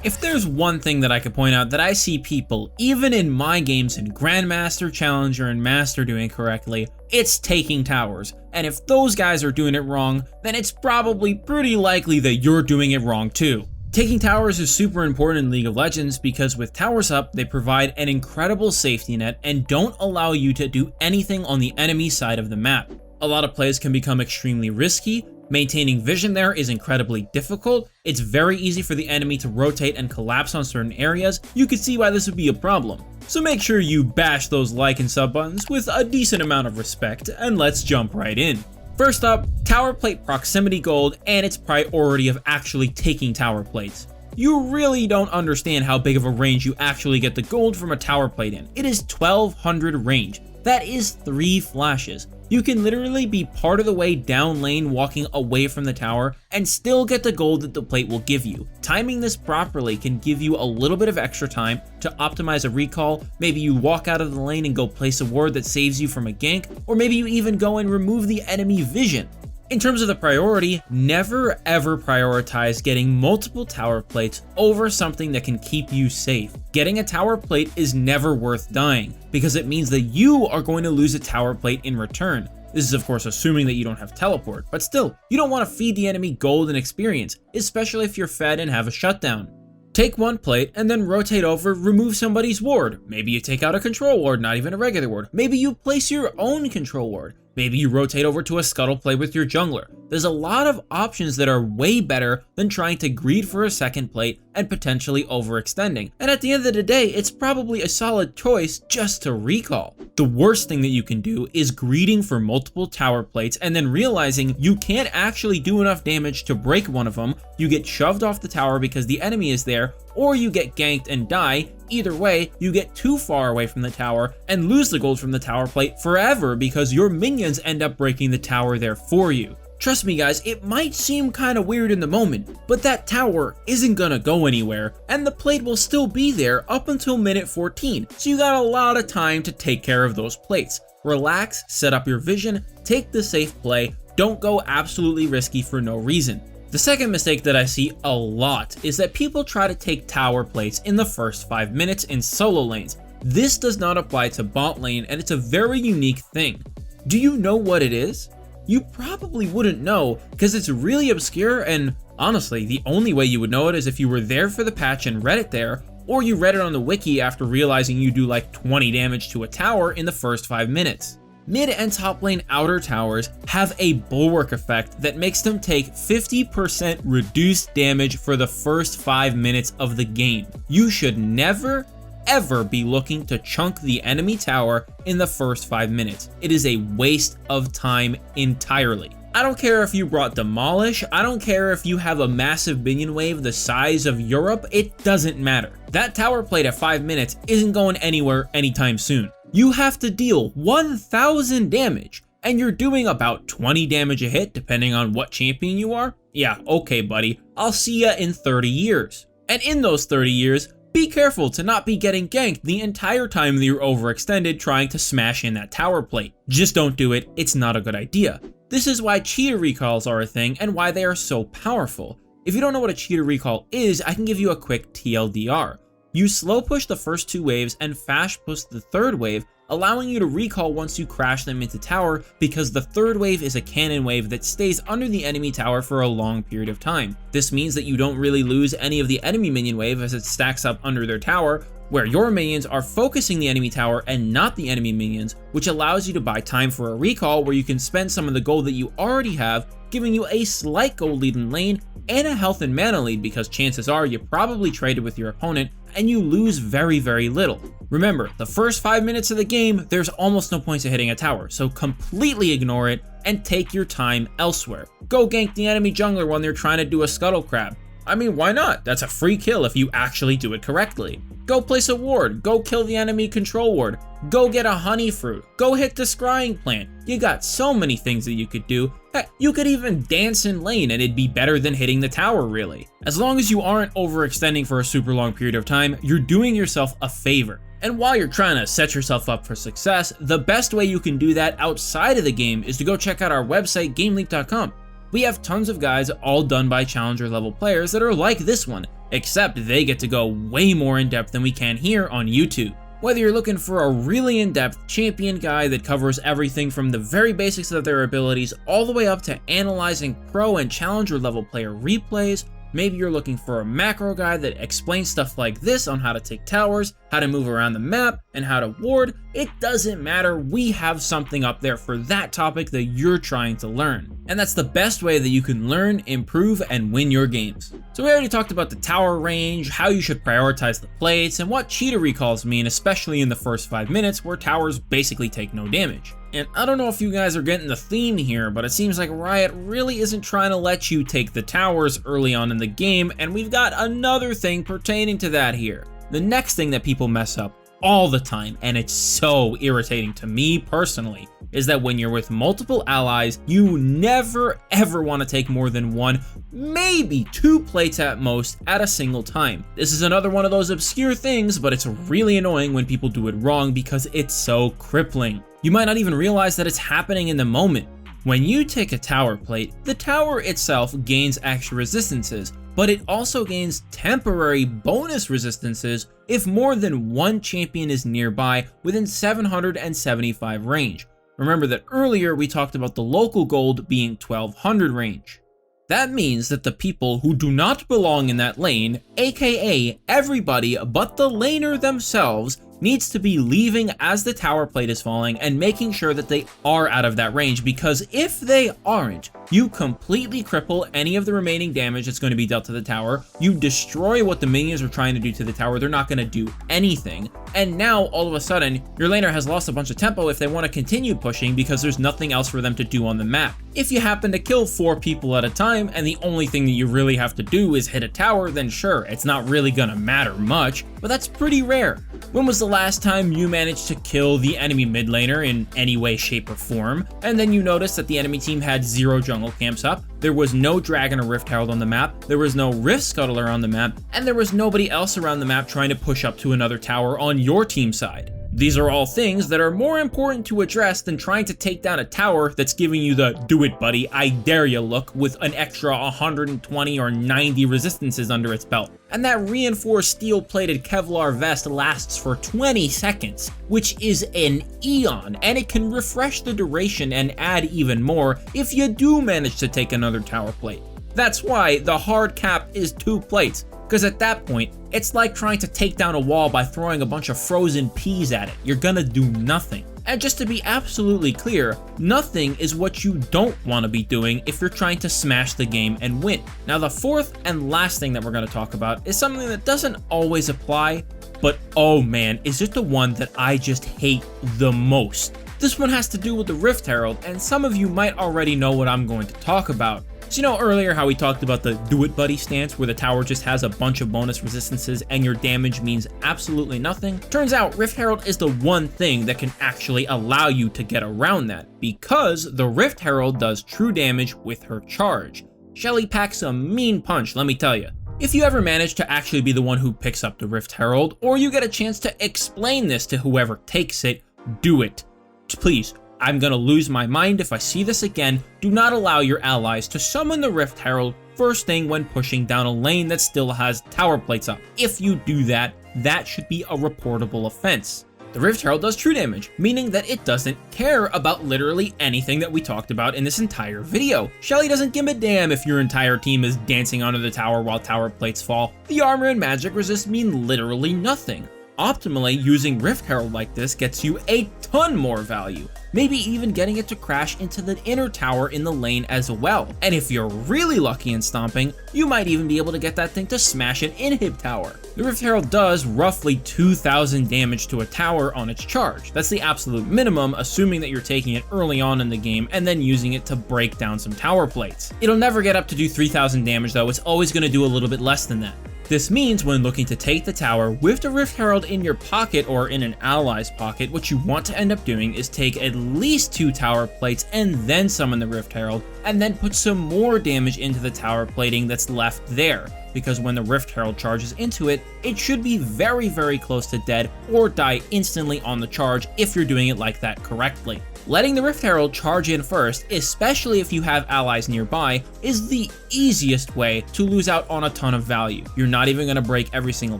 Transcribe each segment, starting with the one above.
If there's one thing that I could point out that I see people, even in my games in Grandmaster, Challenger, and Master doing correctly, it's taking towers. And if those guys are doing it wrong, then it's probably pretty likely that you're doing it wrong too. Taking towers is super important in League of Legends because with towers up, they provide an incredible safety net and don't allow you to do anything on the enemy side of the map. A lot of plays can become extremely risky. Maintaining vision there is incredibly difficult. It's very easy for the enemy to rotate and collapse on certain areas. You could see why this would be a problem. So make sure you bash those like and sub buttons with a decent amount of respect, and let's jump right in. First up, tower plate proximity gold and its priority of actually taking tower plates. You really don't understand how big of a range you actually get the gold from a tower plate in. It is 1200 range. That is 3 flashes. You can literally be part of the way down lane walking away from the tower and still get the gold that the plate will give you. Timing this properly can give you a little bit of extra time to optimize a recall. Maybe you walk out of the lane and go place a ward that saves you from a gank, or maybe you even go and remove the enemy vision. In terms of the priority, never ever prioritize getting multiple tower plates over something that can keep you safe. Getting a tower plate is never worth dying, because it means that you are going to lose a tower plate in return. This is of course assuming that you don't have teleport, but still, you don't want to feed the enemy gold and experience, especially if you're fed and have a shutdown. Take one plate and then rotate over, remove somebody's ward. Maybe you take out a control ward, not even a regular ward. Maybe you place your own control ward. Maybe you rotate over to a scuttle play with your jungler. There's a lot of options that are way better than trying to greed for a second plate and potentially overextending. And at the end of the day, it's probably a solid choice just to recall. The worst thing that you can do is greeding for multiple tower plates and then realizing you can't actually do enough damage to break one of them. You get shoved off the tower because the enemy is there, or you get ganked and die. Either way, you get too far away from the tower and lose the gold from the tower plate forever because your minions end up breaking the tower there for you. Trust me guys, it might seem kinda weird in the moment, but that tower isn't gonna go anywhere, and the plate will still be there up until minute 14, so you got a lot of time to take care of those plates. Relax, set up your vision, take the safe play, don't go absolutely risky for no reason. The second mistake that I see a lot is that people try to take tower plates in the first 5 minutes in solo lanes. This does not apply to bot lane, and it's a very unique thing. Do you know what it is? You probably wouldn't know because it's really obscure, and honestly, the only way you would know it is if you were there for the patch and read it there, or you read it on the wiki after realizing you do like 20 damage to a tower in the first 5 minutes. Mid and top lane outer towers have a bulwark effect that makes them take 50% reduced damage for the first 5 minutes of the game. You should never ever be looking to chunk the enemy tower in the first 5 minutes. It is a waste of time entirely. I don't care if you brought Demolish, I don't care if you have a massive minion wave the size of Europe, it doesn't matter. That tower plate at 5 minutes isn't going anywhere anytime soon. You have to deal 1000 damage, and you're doing about 20 damage a hit depending on what champion you are? Yeah, okay buddy, I'll see ya in 30 years. And in those 30 years, be careful to not be getting ganked the entire time that you're overextended trying to smash in that tower plate. Just don't do it, it's not a good idea. This is why cheater recalls are a thing and why they are so powerful. If you don't know what a cheater recall is, I can give you a quick TLDR. You slow push the first 2 waves and fast push the 3rd wave, allowing you to recall once you crash them into tower because the 3rd wave is a cannon wave that stays under the enemy tower for a long period of time. This means that you don't really lose any of the enemy minion wave as it stacks up under their tower, where your minions are focusing the enemy tower and not the enemy minions, which allows you to buy time for a recall where you can spend some of the gold that you already have, giving you a slight gold lead in lane and a health and mana lead because chances are you probably traded with your opponent and you lose very little. Remember, the first 5 minutes of the game, there's almost no point to hitting a tower, so completely ignore it and take your time elsewhere. Go gank the enemy jungler when they're trying to do a scuttle crab. I mean, why not? That's a free kill if you actually do it correctly. Go place a ward, go kill the enemy control ward, go get a honey fruit, go hit the scrying plant. You got so many things that you could do. Heck, you could even dance in lane and it'd be better than hitting the tower really. As long as you aren't overextending for a super long period of time, you're doing yourself a favor. And while you're trying to set yourself up for success, the best way you can do that outside of the game is to go check out our website, GameLeap.com. We have tons of guides all done by challenger level players that are like this one, except they get to go way more in depth than we can here on YouTube. Whether you're looking for a really in-depth champion guide that covers everything from the very basics of their abilities all the way up to analyzing pro and challenger level player replays, maybe you're looking for a macro guide that explains stuff like this on how to take towers, how to move around the map, and how to ward, it doesn't matter, we have something up there for that topic that you're trying to learn. And that's the best way that you can learn, improve, and win your games. So we already talked about the tower range, how you should prioritize the plates, and what cheetah recalls mean, especially in the first 5 minutes where towers basically take no damage. And I don't know if you guys are getting the theme here, but it seems like Riot really isn't trying to let you take the towers early on in the game, and we've got another thing pertaining to that here. The next thing that people mess up all the time, and it's so irritating to me personally, is that when you're with multiple allies, you never ever want to take more than 1, maybe 2 plates at most at a single time. This is another one of those obscure things, but it's really annoying when people do it wrong because it's so crippling. You might not even realize that it's happening in the moment. When you take a tower plate, the tower itself gains extra resistances, but it also gains temporary bonus resistances if more than 1 champion is nearby within 775 range. Remember that earlier we talked about the local gold being 1200 range. That means that the people who do not belong in that lane, aka everybody but the laner themselves, needs to be leaving as the tower plate is falling and making sure that they are out of that range, because if they aren't, you completely cripple any of the remaining damage that's going to be dealt to the tower, you destroy what the minions are trying to do to the tower, they're not going to do anything, and now all of a sudden your laner has lost a bunch of tempo if they want to continue pushing because there's nothing else for them to do on the map. If you happen to kill 4 people at a time and the only thing that you really have to do is hit a tower, then sure, it's not really gonna matter much, but that's pretty rare. When was the last time you managed to kill the enemy mid laner in any way, shape, or form, and then you noticed that the enemy team had 0 jungle camps up, there was no dragon or rift herald on the map, there was no rift scuttler on the map, and there was nobody else around the map trying to push up to another tower on your team side? These are all things that are more important to address than trying to take down a tower that's giving you the "do it buddy, I dare ya" look with an extra 120 or 90 resistances under its belt. And that reinforced steel-plated Kevlar vest lasts for 20 seconds, which is an eon, and it can refresh the duration and add even more if you do manage to take another tower plate. That's why the hard cap is 2 plates. Because at that point, it's like trying to take down a wall by throwing a bunch of frozen peas at it. You're gonna do nothing. And just to be absolutely clear, nothing is what you don't want to be doing if you're trying to smash the game and win. Now the fourth and last thing that we're going to talk about is something that doesn't always apply, but oh man, is it the one that I just hate the most. This one has to do with the Rift Herald, and some of you might already know what I'm going to talk about. So you know earlier how we talked about the do it buddy stance where the tower just has a bunch of bonus resistances and your damage means absolutely nothing? Turns out Rift Herald is the one thing that can actually allow you to get around that, because the Rift Herald does true damage with her charge. Shelly packs a mean punch, let me tell you. If you ever manage to actually be the one who picks up the Rift Herald, or you get a chance to explain this to whoever takes it, do it. Please. I'm gonna lose my mind if I see this again. Do not allow your allies to summon the Rift Herald first thing when pushing down a lane that still has tower plates up. If you do that, that should be a reportable offense. The Rift Herald does true damage, meaning that it doesn't care about literally anything that we talked about in this entire video. Shelly doesn't give a damn if your entire team is dancing under the tower while tower plates fall. The armor and magic resist mean literally nothing. Optimally, using Rift Herald like this gets you a ton more value, maybe even getting it to crash into the inner tower in the lane as well. And if you're really lucky in stomping, you might even be able to get that thing to smash an inhib tower. The Rift Herald does roughly 2,000 damage to a tower on its charge. That's the absolute minimum, assuming that you're taking it early on in the game and then using it to break down some tower plates. It'll never get up to do 3,000 damage though, it's always going to do a little bit less than that. This means when looking to take the tower with the Rift Herald in your pocket or in an ally's pocket, what you want to end up doing is take at least 2 tower plates and then summon the Rift Herald, and then put some more damage into the tower plating that's left there. because when the Rift Herald charges into it, it should be very close to dead or die instantly on the charge if you're doing it like that correctly. Letting the Rift Herald charge in first, especially if you have allies nearby, is the easiest way to lose out on a ton of value. You're not even going to break every single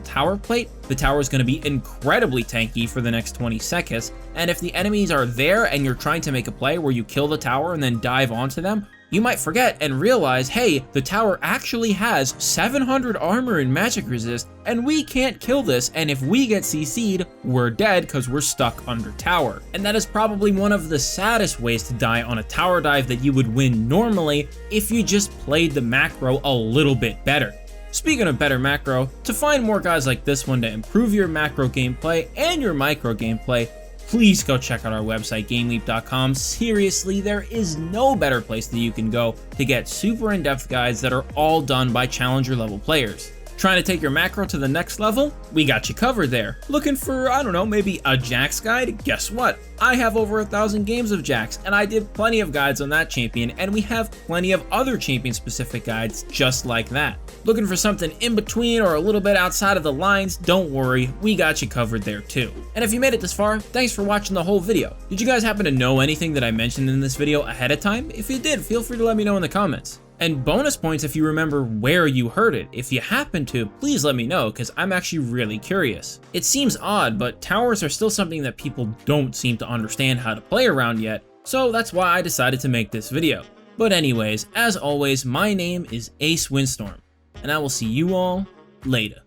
tower plate, the tower is going to be incredibly tanky for the next 20 seconds, and if the enemies are there and you're trying to make a play where you kill the tower and then dive onto them, you might forget and realize, hey, the tower actually has 700 armor and magic resist, and we can't kill this, and if we get CC'd, we're dead because we're stuck under tower. And that is probably one of the saddest ways to die on a tower dive that you would win normally if you just played the macro a little bit better. Speaking of better macro, to find more guys like this one to improve your macro gameplay and your micro gameplay, please go check out our website, GameLeap.com. Seriously, there is no better place that you can go to get super in-depth guides that are all done by challenger level players. Trying to take your macro to the next level? We got you covered there. Looking for, I don't know, maybe a Jax guide? Guess what? I have over 1,000 games of Jax, and I did plenty of guides on that champion, and we have plenty of other champion-specific guides just like that. Looking for something in between or a little bit outside of the lines? Don't worry, we got you covered there too. And if you made it this far, thanks for watching the whole video. Did you guys happen to know anything that I mentioned in this video ahead of time? If you did, feel free to let me know in the comments. And bonus points if you remember where you heard it. If you happen to, please let me know, because I'm actually really curious. It seems odd, but towers are still something that people don't seem to understand how to play around yet, so that's why I decided to make this video. But anyways, as always, my name is Ace Windstorm, and I will see you all later.